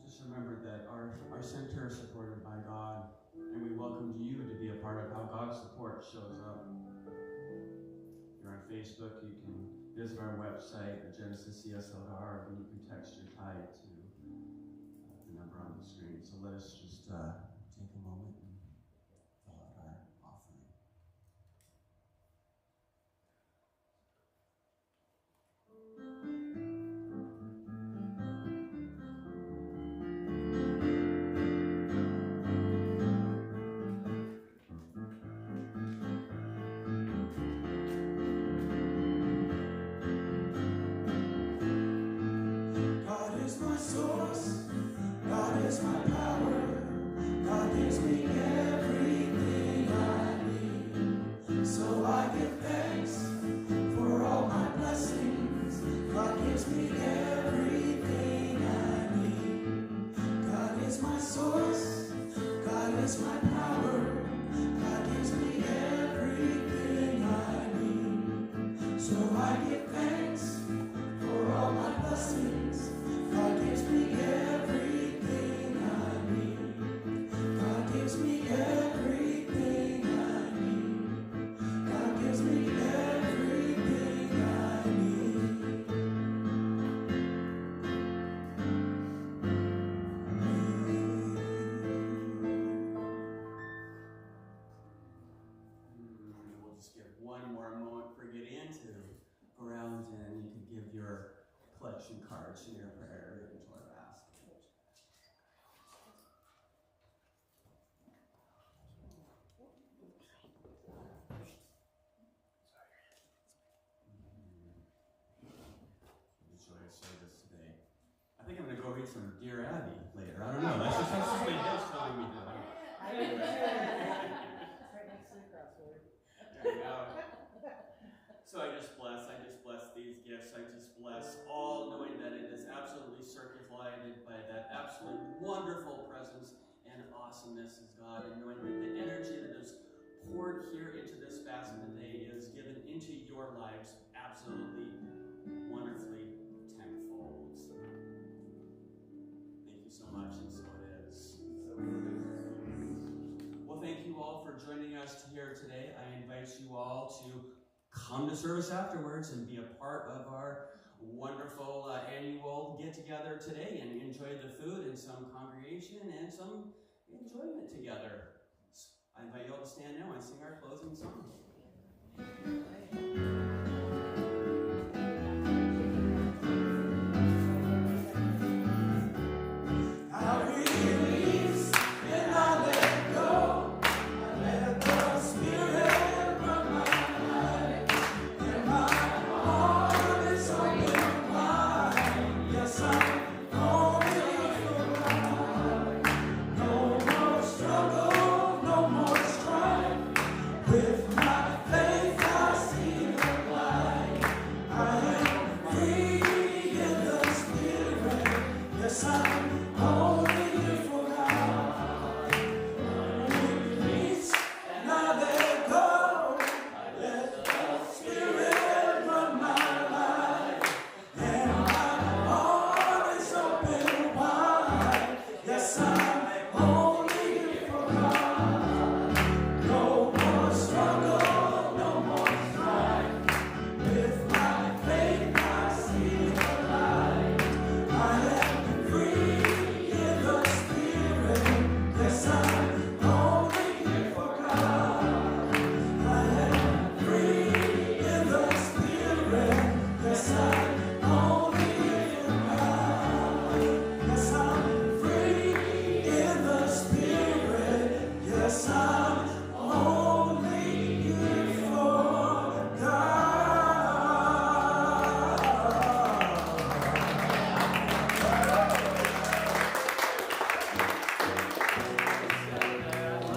Just remember that our center is supported by God, and we welcome you to be a part of how God's support shows up. If you're on Facebook, you can visit our website at genesiscsl.org, and you can text your tithe to the number on the screen. So let us just take a moment and fill out our offering. is my power. God gives me everything I need. So I give thanks for all my blessings. God gives me everything I need. God is my source. God is my power. God gives me everything I need. So I give thanks for all my blessings. God gives me everything I need. God gives me everything I need. God gives me everything I need. We'll just give one more moment for Gideon to go around, and you can give your collection cards and your prayer into our basket. The joyous service today. I think I'm going to go read some Dear Abby later. I don't know. That's just my head's telling me to. Right next to the crossword. There you go. So I just bless these gifts. I just bless all, knowing that it is absolutely circulated by that absolutely wonderful presence and awesomeness of God, and knowing that the energy that is poured here into this basket today is given into your lives absolutely wonderfully tenfold. Thank you so much, and so it is. Well, thank you all for joining us here today. I invite you all to come to service afterwards and be a part of our wonderful annual get-together today and enjoy the food and some congregation and some enjoyment together. I invite you all to stand now and sing our closing song.